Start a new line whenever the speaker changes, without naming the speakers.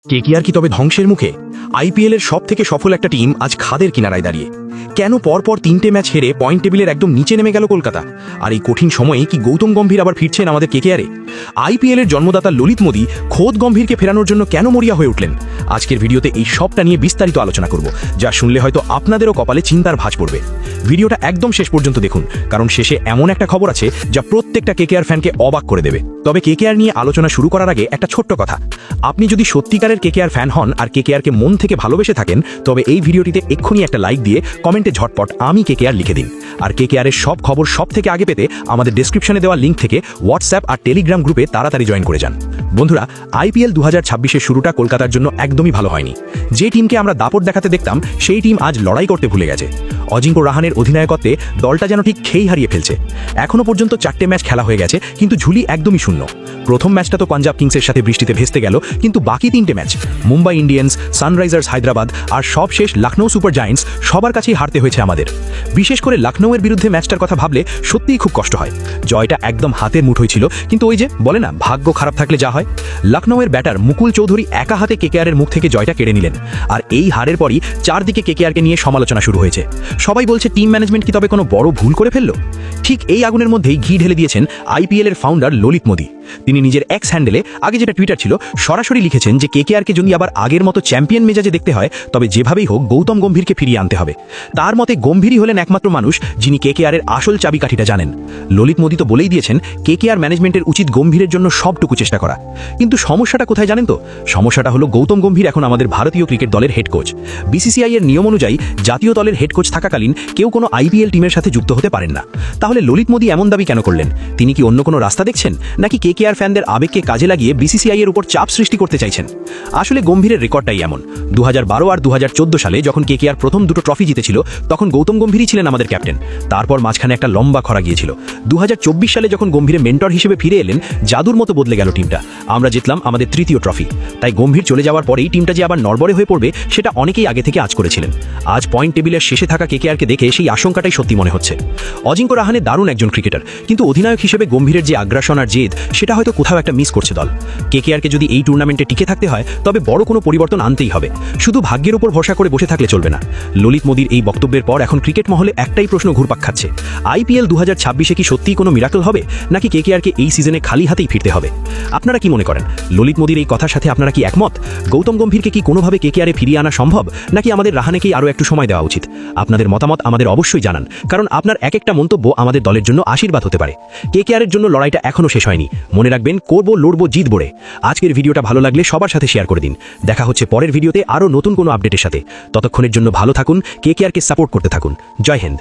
KKR কি তবে ধ্বংসের মুখে? আইপিএলের সব থেকে সফল একটা টিম আজ খাদের কিনারায় দাঁড়িয়ে। কেন পরপর 3টে ম্যাচ হেরে পয়েন্ট টেবিলের একদম নিচে নেমে গেল কলকাতা? আর এই কঠিন সময়ে কি গৌতম গম্ভীর আবার ফিরছেন আমাদের কেকেআরে? আইপিএলের জন্মদাতা ললিত মোদি খোদ গম্ভীরকে ফেরানোর জন্য কেন মরিয়া হয়ে উঠলেন? আজকের ভিডিওতে এই সবটা নিয়ে বিস্তারিত আলোচনা করব, যা শুনলে হয়তো আপনাদেরও কপালে চিন্তার ভাঁজ পড়বে। ভিডিওটা একদম শেষ পর্যন্ত দেখুন, কারণ শেষে এমন একটা খবর আছে যা প্রত্যেকটা কেকেআর ফ্যানকে অবাক করে দেবে। তবে কেকেআর নিয়ে আলোচনা শুরু করার আগে একটা ছোট্ট কথা, আপনি যদি সত্যিকারের কেকেআর ফ্যান হন আর কেকেআরকে মন থেকে ভালোবেসে থাকেন, তবে এই ভিডিওটিতে এক্ষুনি একটা লাইক দিয়ে কমেন্টে ঝটপট আমি কেকেআর লিখে দিন। আর কেকেআরের সব খবর সব থেকে আগে পেতে আমাদের ডেসক্রিপশনে দেওয়া লিঙ্ক থেকে হোয়াটসঅ্যাপ আর টেলিগ্রাম গ্রুপে তাড়াতাড়ি জয়েন করে যান। বন্ধুরা, আইপিএল 2026-এর শুরুটা কলকাতার জন্য একদমই ভালো হয়নি। যে টিমকে আমরা দাপট দেখাতে দেখতাম, সেই টিম আজ লড়াই করতে ভুলে গেছে। অজিঙ্ক্য রাহানের অধিনায়কত্বে দলটা যেন ঠিক খেই হারিয়ে ফেলছে। এখনও পর্যন্ত 4টে ম্যাচ খেলা হয়ে গেছে, কিন্তু ঝুলি একদমই শূন্য। প্রথম ম্যাচটা তো পাঞ্জাব কিংসের সাথে বৃষ্টিতে ভেস্তে গেল, কিন্তু বাকি 3টে match Mumbai Indians, Sunrisers Hyderabad আর সবশেষ লখনৌ সুপার জায়ান্টস, সবার কাছেই হারতে হয়েছে আমাদের। বিশেষ করে লখনৌয়ের বিরুদ্ধে ম্যাচটার কথা ভাবলে সত্যিই খুব কষ্ট হয়। জয়টা একদম হাতের মুঠোয় ছিল, কিন্তু ওই যে বলে না, ভাগ্য খারাপ থাকলে যা হয়। লখনৌয়ের ব্যাটার মুকুল চৌধুরী একা হাতে কেকেআরের মুখ থেকে জয়টা কেড়ে নিলেন। আর এই হারের পরই চারদিকে কেকেআরকে নিয়ে সমালোচনা শুরু হয়েছে। সবাই বলছে টিম ম্যানেজমেন্ট কি তবে কোনো বড় ভুল করে ফেললো? ঠিক এই আগুনের মধ্যেই ঘি ঢেলে দিয়েছেন আইপিএলের ফাউন্ডার ললিত মোদি। তিনি নিজের এক্স হ্যান্ডেলে, আগে যেটা টুইটার ছিল, সরাসরি লিখেছেন যে কেকেআরকে যদি আবার আগের মতো চ্যাম্পিয়ন মেজাজে দেখতে হয়, তবে যেভাবেই হোক গৌতম গম্ভীরকে ফিরিয়ে আনতে হবে। তার মতে গম্ভীরই হলেন একমাত্র মানুষ যিনি কেকেআরের আসল চাবিকাঠিটা জানেন। ললিত মোদি তো বলেই দিয়েছেন কেকেআর ম্যানেজমেন্টের উচিত গম্ভীরের জন্য সবটুকু চেষ্টা করা। কিন্তু সমস্যাটা কোথায় জানেন তো? সমস্যাটা হলো গৌতম গম্ভীর এখন আমাদের ভারতীয় ক্রিকেট দলের হেড কোচ। বিসিসিআই এর নিয়ম অনুযায়ী জাতীয় দলের হেড কোচ থাকাকালীন কেউ কোনো আইপিএল টিমের সাথে যুক্ত হতে পারেন না। তাহলে ললিত মোদি এমন দাবি কেন করলেন? তিনি কি অন্য কোনো রাস্তা দেখছেন, নাকি কেকেআর ফ্যানদের আবেগকে কাজে লাগিয়ে বিসিসিআই এর উপর চাপ সৃষ্টি করতে চাইছেন? আসলে গম্ভীরের রেকর্ডটাই এমন। 2012 আর 2014 সালে যখন কেকেআর প্রথম দুটো ট্রফি জিতেছিল, তখন গৌতম গম্ভীরই ছিলেন আমাদের ক্যাপ্টেন। তারপর মাঝখানে একটা লম্বা খরা গিয়েছিল। 2024 সালে যখন গম্ভীরের মেন্টর হিসেবে ফিরে এলেন, জাদুর মতো বদলে গেল টিমটা। আমরা জিতলাম আমাদের তৃতীয় ট্রফি। তাই গম্ভীর চলে যাওয়ার পরেই টিমটা যে আবার নড়বড়ে হয়ে পড়বে, সেটা অনেকেই আগে থেকে আঁচ করেছিলেন। আজ পয়েন্ট টেবিলের শেষে থাকা কেকেআরকে দেখে সেই আশঙ্কাটাই সত্যি মনে হচ্ছে। অজিঙ্ক্য রাহানে দারুণ একজন ক্রিকেটার, কিন্তু অধিনায়ক হিসেবে গম্ভীরের যে আগ্রাসন আর জেদ, সেটা হয়তো কোথাও একটা মিস করছে দল। কেকেআরকে যদি এই টুর্নামেন্টে টিকে থাকতে হয়, তবে বড় কোনো পরিবর্তন আনতেই হবে। শুধু ভাগ্যের উপর ভরসা করে বসে থাকলে চলবে না। ললিত মোদির এই বক্তব্যের পর এখন ক্রিকেট মহলে একটাই প্রশ্ন ঘুরপাক খাচ্ছে, আইপিএল 2026-এ কি সত্যিই কোনো মিরাকল হবে, নাকি কেকেআরকে এই সিজনে খালি হাতেই ফিরতে হবে? আপনারা কি মনে করেন? ললিত মোদির এই কথার সাথে আপনারা কি একমত? গৌতম গম্ভীরকে কি কোনোভাবে কেকেআরে ফিরিয়ে আনা সম্ভব, নাকি আমাদের রাহানেকেই আরও একটু সময় দেওয়া উচিত? আপনাদের মতামত আমাদের অবশ্যই জানান, কারণ আপনার এক একটা মন্তব্য আমাদের দলের জন্য আশীর্বাদ হতে পারে। কেকেআরের জন্য লড়াইটা এখনও শেষ হয়নি। মনে রাখবেন, করবো, লড়বো, জিতবো রে। আজকের ভিডিওটা ভালো লাগলে সবার সাথে শেয়ার করে দিন। দেখা হচ্ছে পরের ভিডিওতে আরও নতুন কোনো আপডেটের সাথে। ততক্ষণের জন্য ভালো থাকুন, কেকেআরকে সাপোর্ট করতে থাকুন। জয় হিন্দ।